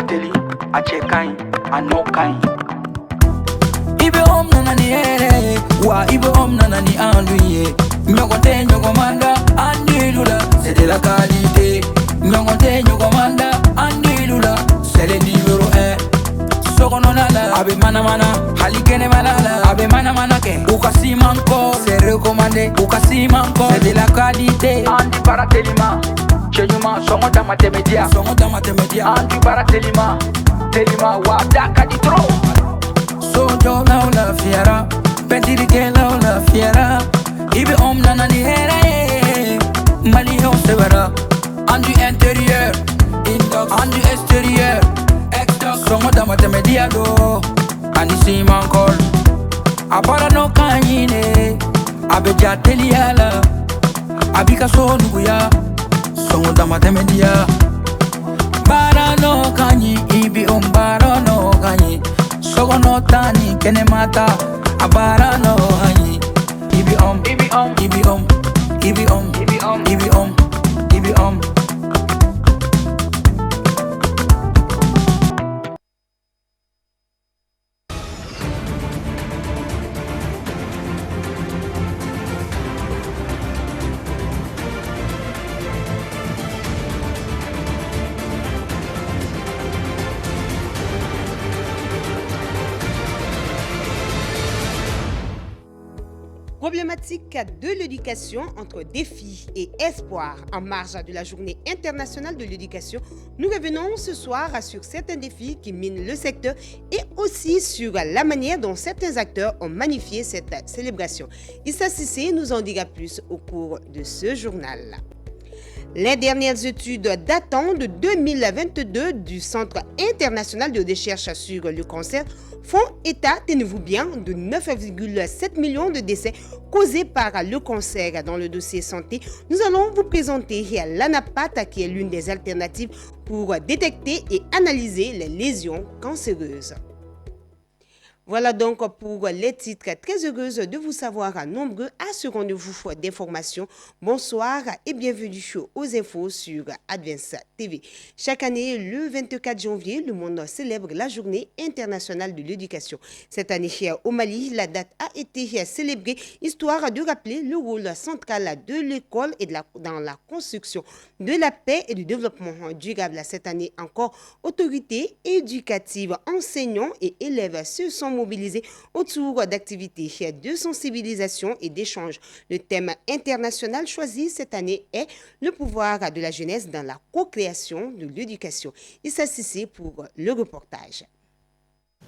barateli, a chekai, a no kai. Ibe om nanani wa ibe om nanani anduye. Nyogote nyogomanda andilula, c'est de la qualité. Nyogote nyogomanda andilula, c'est le numéro 1. Sokononala, abe mana mana, halikene malala, abe mana mana ke. Ukasi manko, c'est recommandé. Ukasi manko, c'est de la qualité. Andi baratelima, chenyuma songo da matemedia, songo da matemedia. Andi baratelima, telima wada kaditro. Sojo la la fiera, pentiri ke la la fiera. Ibe om nanani here, Mali on severa. Andi intérieur, indox, andi extérieur. Songo da matemedia do, ani si mankol. Abara no kanyine, abe jateli ala, abika so nuguya. Songo da matemedia, bara no kanyi, ibi bara no kanyi. Sogo no tani kene mata, abara no kanyi. Ibi ibi ibi ibi ibi ibi Problématique de l'éducation entre défis et espoir en marge de la Journée internationale de l'éducation. Nous revenons ce soir sur certains défis qui minent le secteur et aussi sur la manière dont certains acteurs ont magnifié cette célébration. Issa Sissé nous en dira plus au cours de ce journal. Les dernières études datant de 2022 du Centre international de recherche sur le cancer font état, tenez-vous bien, de 9,7 millions de décès causés par le cancer dans le dossier santé. Nous allons vous présenter l'ANAPAT, qui est l'une des alternatives pour détecter et analyser les lésions cancéreuses. Voilà donc pour les titres. Très heureuse de vous savoir nombreux à ce rendez-vous d'information. Bonsoir et bienvenue aux infos sur Advance TV. Chaque année, le 24 janvier, le monde célèbre la Journée internationale de l'éducation. Cette année, au Mali, la date a été célébrée, histoire de rappeler le rôle central de l'école et dans la construction de la paix et du développement durable. Cette année encore, autorités éducatives, enseignants et élèves se sont mobilisés autour d'activités de sensibilisation et d'échange. Le thème international choisi cette année est le pouvoir de la jeunesse dans la co-création de l'éducation. Issa Sissé pour le reportage.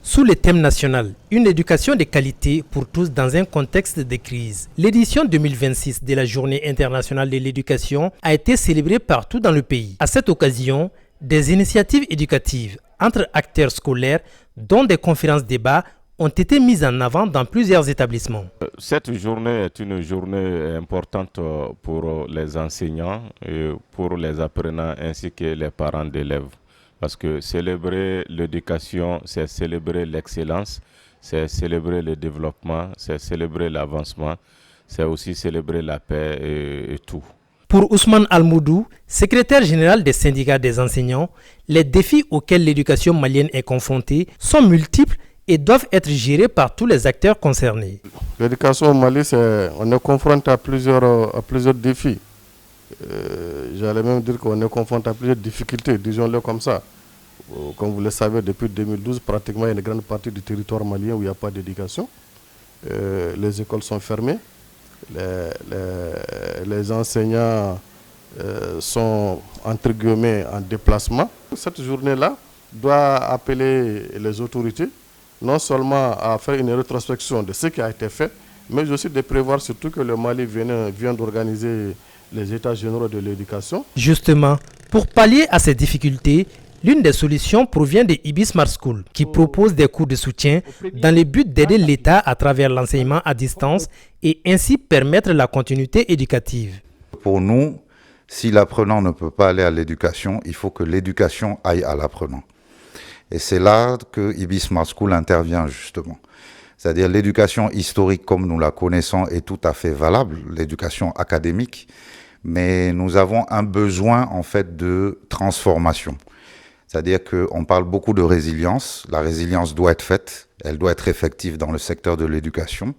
Sous le thème national, une éducation de qualité pour tous dans un contexte de crise, l'édition 2026 de la Journée internationale de l'éducation a été célébrée partout dans le pays. À cette occasion, des initiatives éducatives entre acteurs scolaires, dont des conférences-débats, ont été mises en avant dans plusieurs établissements. Cette journée est une journée importante pour les enseignants, et pour les apprenants ainsi que les parents d'élèves. Parce que célébrer l'éducation, c'est célébrer l'excellence, c'est célébrer le développement, c'est célébrer l'avancement, c'est aussi célébrer la paix et tout. Pour Ousmane Almoudou, secrétaire général des syndicats des enseignants, les défis auxquels l'éducation malienne est confrontée sont multiples et doivent être gérés par tous les acteurs concernés. L'éducation au Mali, on est confronté à plusieurs défis. J'allais même dire qu'on est confronté à plusieurs difficultés, disons-le comme ça. Comme vous le savez, depuis 2012, pratiquement il y a une grande partie du territoire malien où il n'y a pas d'éducation. Les écoles sont fermées, les enseignants sont entre guillemets en déplacement. Cette journée-là doit appeler les autorités non seulement à faire une rétrospection de ce qui a été fait, mais aussi de prévoir surtout que le Mali vient d'organiser les états généraux de l'éducation. Justement, pour pallier à ces difficultés, l'une des solutions provient de IBI Smart School, qui propose des cours de soutien dans le but d'aider l'État à travers l'enseignement à distance et ainsi permettre la continuité éducative. Pour nous, si l'apprenant ne peut pas aller à l'éducation, il faut que l'éducation aille à l'apprenant. Et c'est là que IBI Smart School intervient justement. C'est-à-dire l'éducation historique comme nous la connaissons est tout à fait valable, l'éducation académique, mais nous avons un besoin en fait de transformation. C'est-à-dire qu'on parle beaucoup de résilience. La résilience doit être faite, elle doit être effective dans le secteur de l'éducation.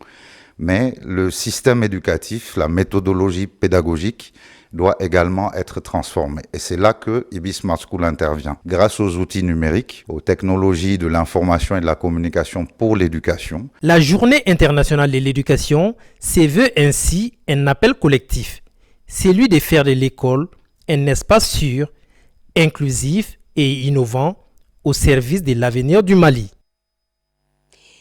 Mais le système éducatif, la méthodologie pédagogique doit également être transformée. Et c'est là que IBI Smart School intervient. Grâce aux outils numériques, aux technologies de l'information et de la communication pour l'éducation. La Journée internationale de l'éducation se veut ainsi un appel collectif, celui de faire de l'école un espace sûr, inclusif et innovant au service de l'avenir du Mali.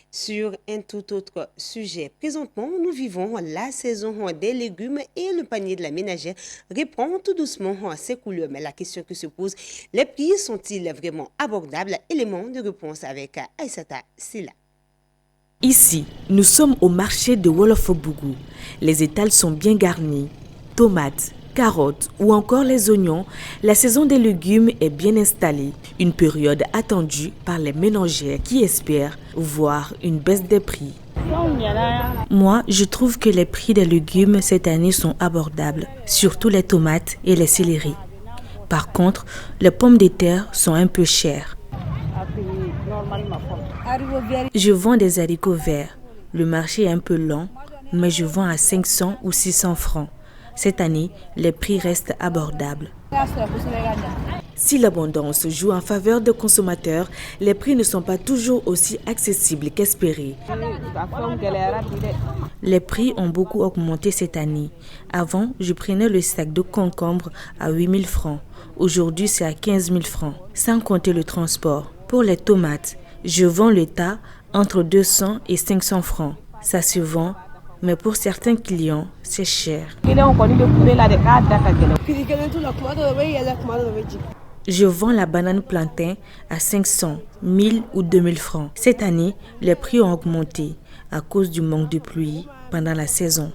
Sur un tout autre sujet, présentement, nous vivons la saison des légumes et le panier de la ménagère répond tout doucement à ses couleurs. Mais la question que se pose, les prix sont-ils vraiment abordables? Élément de réponse avec Aïssata Silla. Ici, nous sommes au marché de Wolofobougou. Les étals sont bien garnis. Tomates, carottes ou encore les oignons, la saison des légumes est bien installée. Une période attendue par les ménagères qui espèrent voir une baisse des prix. Moi, je trouve que les prix des légumes cette année sont abordables, surtout les tomates et les céleris. Par contre, les pommes de terre sont un peu chères. Je vends des haricots verts. Le marché est un peu lent, mais je vends à 500 ou 600 francs. Cette année, les prix restent abordables. Si l'abondance joue en faveur des consommateurs, les prix ne sont pas toujours aussi accessibles qu'espéré. Les prix ont beaucoup augmenté cette année. Avant, je prenais le sac de concombre à 8 000 francs. Aujourd'hui, c'est à 15 000 francs, sans compter le transport. Pour les tomates, je vends le tas entre 200 et 500 francs. Ça se vend, mais pour certains clients, c'est cher. Je vends la banane plantain à 500, 1000 ou 2000 francs. Cette année, les prix ont augmenté à cause du manque de pluie pendant la saison.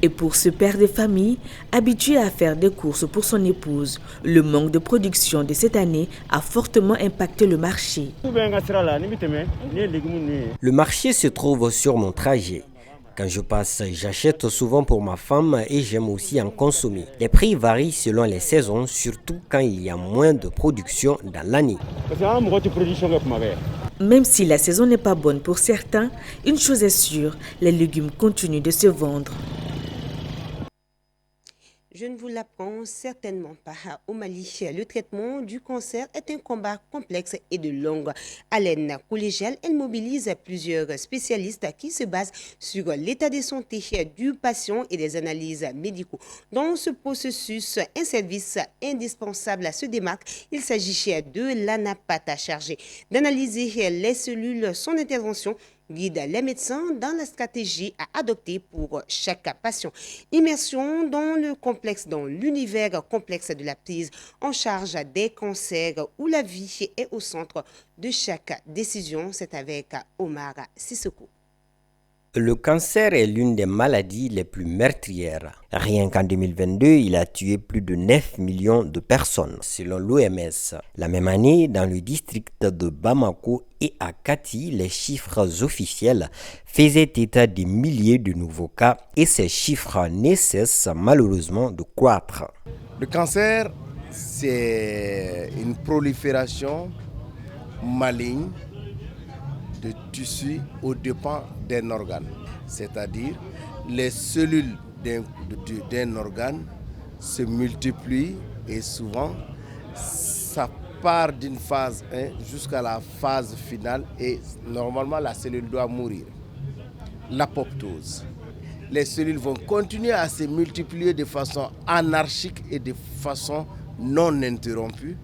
Et pour ce père de famille, habitué à faire des courses pour son épouse, le manque de production de cette année a fortement impacté le marché. Le marché se trouve sur mon trajet. Quand je passe, j'achète souvent pour ma femme et j'aime aussi en consommer. Les prix varient selon les saisons, surtout quand il y a moins de production dans l'année. Même si la saison n'est pas bonne pour certains, une chose est sûre, les légumes continuent de se vendre. Je ne vous l'apprends certainement pas. Au Mali, le traitement du cancer est un combat complexe et de longue haleine. Collégiale, elle mobilise plusieurs spécialistes qui se basent sur l'état de santé du patient et des analyses médicaux. Dans ce processus, un service indispensable se démarque. Il s'agit de l'ANAPAT chargé d'analyser les cellules. Son intervention guide les médecins dans la stratégie à adopter pour chaque patient. Immersion dans l'univers complexe de la prise en charge des cancers où la vie est au centre de chaque décision. C'est avec Omar Sissoko. Le cancer est l'une des maladies les plus meurtrières. Rien qu'en 2022, il a tué plus de 9 millions de personnes, selon l'OMS. La même année, dans le district de Bamako et à Kati, les chiffres officiels faisaient état des milliers de nouveaux cas et ces chiffres ne cessent malheureusement de croître. Le cancer, c'est une prolifération maligne de tissus aux dépens d'un organe. C'est-à-dire, les cellules d'un organe se multiplient et souvent, ça part d'une phase 1 jusqu'à la phase finale et normalement, la cellule doit mourir. L'apoptose. Les cellules vont continuer à se multiplier de façon anarchique et de façon non interrompue.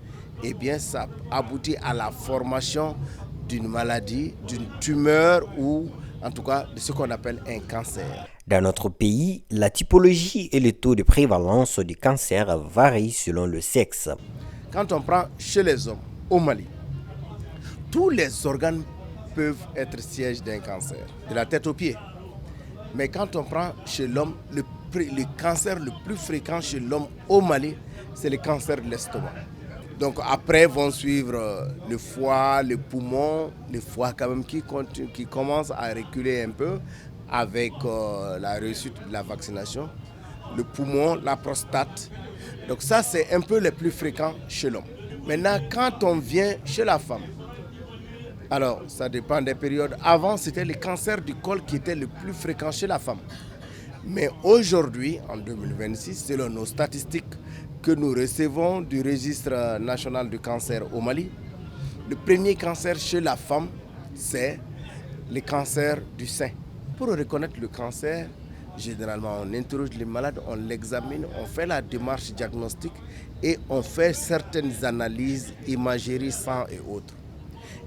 Et bien, ça aboutit à la formation d'une maladie, d'une tumeur ou en tout cas de ce qu'on appelle un cancer. Dans notre pays, la typologie et le taux de prévalence du cancer varient selon le sexe. Quand on prend chez les hommes, au Mali, tous les organes peuvent être siège d'un cancer, de la tête aux pieds. Mais quand on prend chez l'homme, le cancer le plus fréquent chez l'homme au Mali, c'est le cancer de l'estomac. Donc après vont suivre le foie, le poumon, le foie quand même qui commence à reculer un peu avec la réussite de la vaccination, le poumon, la prostate. Donc ça c'est un peu le plus fréquent chez l'homme. Maintenant, quand on vient chez la femme, alors ça dépend des périodes. Avant, c'était le cancer du col qui était le plus fréquent chez la femme. Mais aujourd'hui, en 2026, selon nos statistiques que nous recevons du registre national du cancer au Mali, le premier cancer chez la femme, c'est le cancer du sein. Pour reconnaître le cancer, généralement on interroge les malades, on l'examine, on fait la démarche diagnostique et on fait certaines analyses, imagerie, sang et autres.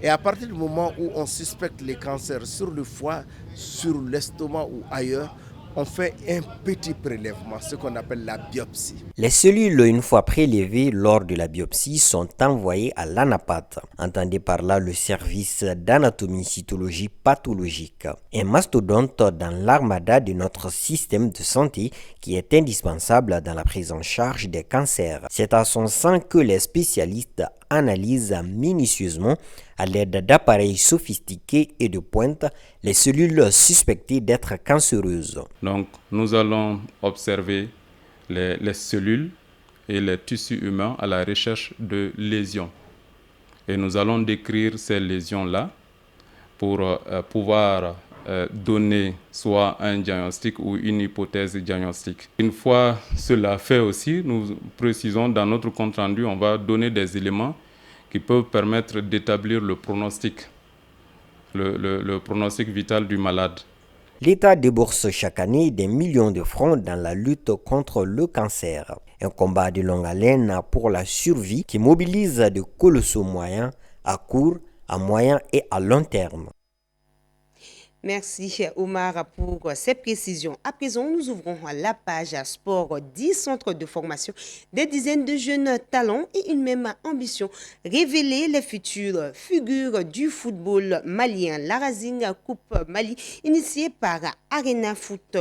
Et à partir du moment où on suspecte les cancers sur le foie, sur l'estomac ou ailleurs, on fait un petit prélèvement, ce qu'on appelle la biopsie. Les cellules, une fois prélevées lors de la biopsie, sont envoyées à l'ANAPAT. Entendez par là le service d'anatomie cytologie pathologique. Un mastodonte dans l'armada de notre système de santé qui est indispensable dans la prise en charge des cancers. C'est à son sein que les spécialistes analysent minutieusement à l'aide d'appareils sophistiqués et de pointe les cellules suspectées d'être cancéreuses. Donc nous allons observer les cellules et les tissus humains à la recherche de lésions. Et nous allons décrire ces lésions-là pour pouvoir donner soit un diagnostic ou une hypothèse diagnostique. Une fois cela fait aussi, nous précisons dans notre compte-rendu, on va donner des éléments qui peuvent permettre d'établir le pronostic, le pronostic vital du malade. L'État débourse chaque année des millions de francs dans la lutte contre le cancer. Un combat de longue haleine pour la survie qui mobilise de colossaux moyens à court, à moyen et à long terme. Merci Omar pour ces précisions. À présent, nous ouvrons la page Sport 10 centres de formation, des dizaines de jeunes talents et une même ambition. Révéler les futures figures du football malien. La Razing Coupe Mali, initiée par Arena Foot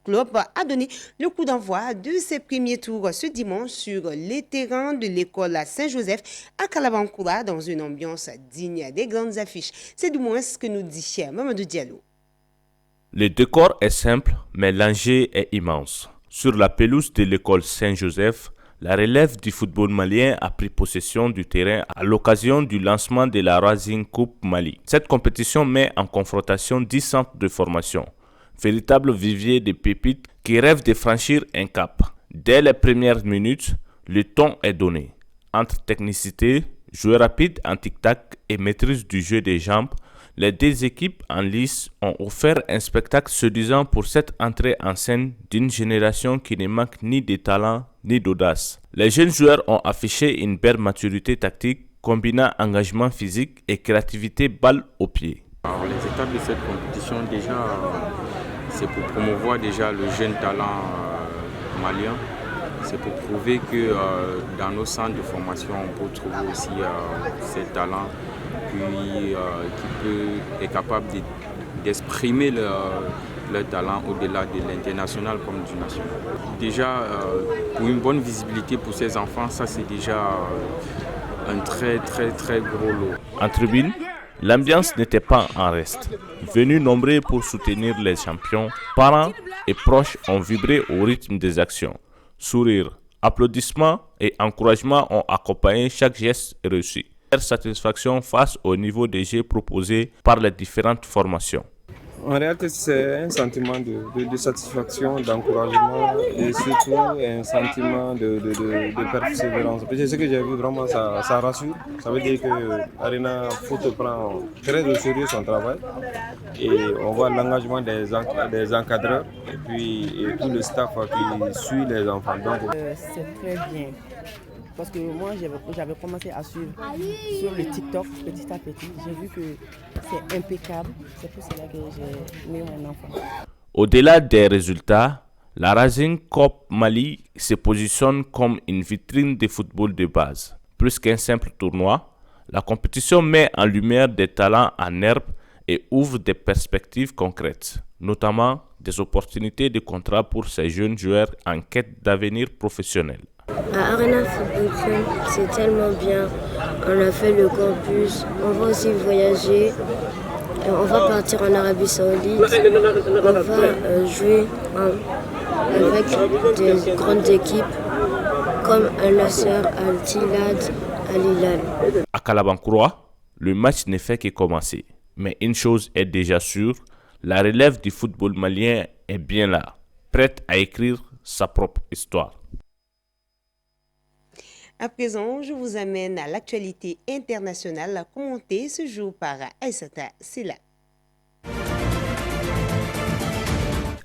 Club, a donné le coup d'envoi de ses premiers tours ce dimanche sur les terrains de l'école Saint-Joseph à Kalabankoura dans une ambiance digne des grandes affiches. C'est du moins ce que nous dit Mamadou Diallo. Le décor est simple, mais l'enjeu est immense. Sur la pelouse de l'école Saint-Joseph, la relève du football malien a pris possession du terrain à l'occasion du lancement de la Razing Coupe Mali. Cette compétition met en confrontation 10 centres de formation, véritable vivier de pépites qui rêvent de franchir un cap. Dès les premières minutes, le ton est donné. Entre technicité, jeu rapide en tic-tac et maîtrise du jeu des jambes, les deux équipes en lice ont offert un spectacle séduisant pour cette entrée en scène d'une génération qui ne manque ni de talent ni d'audace. Les jeunes joueurs ont affiché une belle maturité tactique combinant engagement physique et créativité balle au pied. Alors, les étapes de cette compétition, déjà, c'est pour promouvoir déjà le jeune talent malien. C'est pour prouver que dans nos centres de formation, on peut trouver aussi ces talents qui est capable d'exprimer leur talent au-delà de l'international comme du national. Déjà, pour une bonne visibilité pour ces enfants, ça c'est déjà un très gros lot. En tribune, l'ambiance n'était pas en reste. Venus nombreux pour soutenir les champions, parents et proches ont vibré au rythme des actions. Sourires, applaudissements et encouragements ont accompagné chaque geste réussi. Leur satisfaction face au niveau des jeux proposés par les différentes formations. En réalité, c'est un sentiment de satisfaction, d'encouragement et surtout un sentiment de persévérance. Ce que j'ai vu, vraiment, ça rassure. Ça veut dire que Arena Foot prend très au sérieux son travail et on voit l'engagement des encadreurs et puis tout le staff qui suit les enfants. Donc, c'est très bien. Parce que moi, j'avais commencé à suivre sur le TikTok petit à petit. J'ai vu que c'est impeccable. C'est pour cela que j'ai mis mon enfant. Au-delà des résultats, la Razing Coupe Mali se positionne comme une vitrine de football de base. Plus qu'un simple tournoi, la compétition met en lumière des talents en herbe et ouvre des perspectives concrètes, notamment des opportunités de contrat pour ces jeunes joueurs en quête d'avenir professionnel. À Arena Football Club, c'est tellement bien. On a fait le campus, on va aussi voyager. On va partir en Arabie Saoudite. On va jouer avec des grandes équipes comme Al Nassr, Al Tilad, à Lilal. À Kalabankura, le match ne fait que commencer. Mais une chose est déjà sûre, la relève du football malien est bien là, prête à écrire sa propre histoire. À présent, je vous amène à l'actualité internationale commentée ce jour par Aïssata Silla.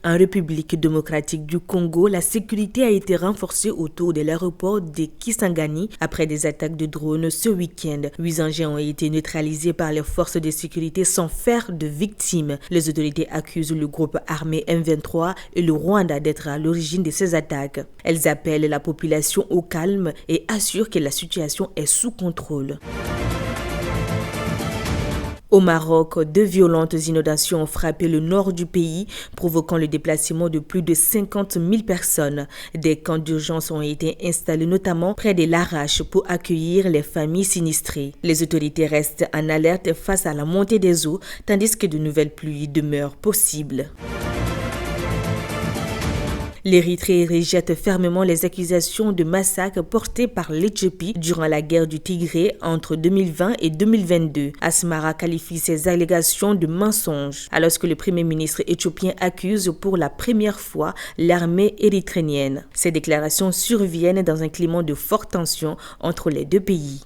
En République démocratique du Congo, la sécurité a été renforcée autour de l'aéroport de Kisangani après des attaques de drones ce week-end. 8 engins ont été neutralisés par les forces de sécurité sans faire de victimes. Les autorités accusent le groupe armé M23 et le Rwanda d'être à l'origine de ces attaques. Elles appellent la population au calme et assurent que la situation est sous contrôle. Au Maroc, 2 violentes inondations ont frappé le nord du pays, provoquant le déplacement de plus de 50 000 personnes. Des camps d'urgence ont été installés notamment près de Larache pour accueillir les familles sinistrées. Les autorités restent en alerte face à la montée des eaux, tandis que de nouvelles pluies demeurent possibles. L'Érythrée rejette fermement les accusations de massacre portées par l'Éthiopie durant la guerre du Tigré entre 2020 et 2022. Asmara qualifie ces allégations de mensonges, alors que le Premier ministre éthiopien accuse pour la première fois l'armée érythréenne. Ces déclarations surviennent dans un climat de forte tension entre les deux pays.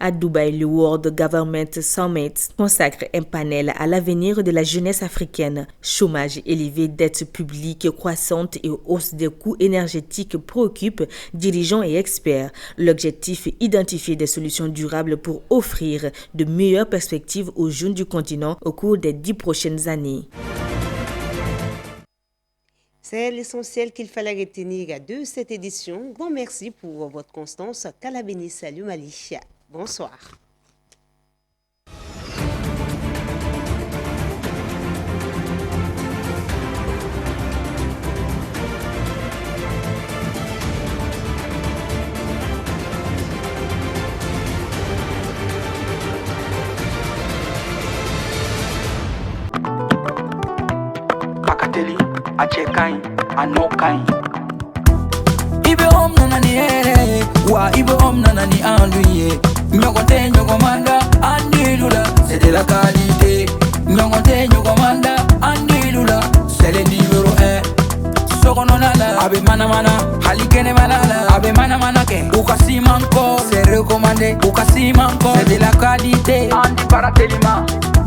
À Dubaï, le World Government Summit consacre un panel à l'avenir de la jeunesse africaine. Chômage élevé, dette publique croissante et hausse des coûts énergétiques préoccupent dirigeants et experts. L'objectif est d'identifier des solutions durables pour offrir de meilleures perspectives aux jeunes du continent au cours des 10 prochaines années. C'est l'essentiel qu'il fallait retenir de cette édition. Grand merci pour votre constance. Kalabeni, salut Mali. Bonsoir. Kakateli, Achekai, Anokai. Ibe om nanani wa ibe om nanani anduye. Nyogote nyogomanda andilula, c'est de la qualité. Nyogote nyogomanda andilula, c'est le numéro 1. Sokononala, abe mana mana, halikene malala, abe mana mana ke. Ukasi manko, c'est recommandé. Ukasi manko, c'est de la qualité. Andi baratelima,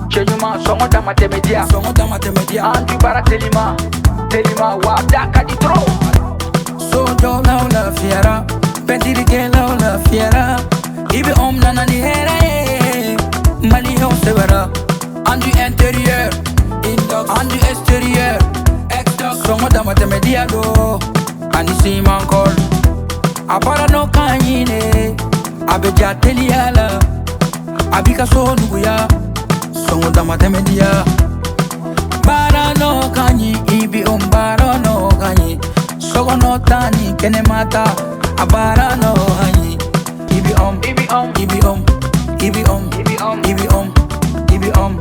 chenyuma songo damatemedia. Songo damatemedia. Andi baratelima, telima wa daka di tro. Sojo la la fiera, pendirike la fiera. Ibe om nanani here, Mali on se verra. En du intérieur, en du extérieur, songo damatemedia do. Anisi mankol, abara no kanyine, abeja teliala, abika so nuguya, songo damatemedia. Bara no kanyi, ibi bara no kanyi, sogo no tani kene mata, abara no kanyi. Ibi om, ibi om, ibi om, ibi om, ibi om, ibi om, ibi om.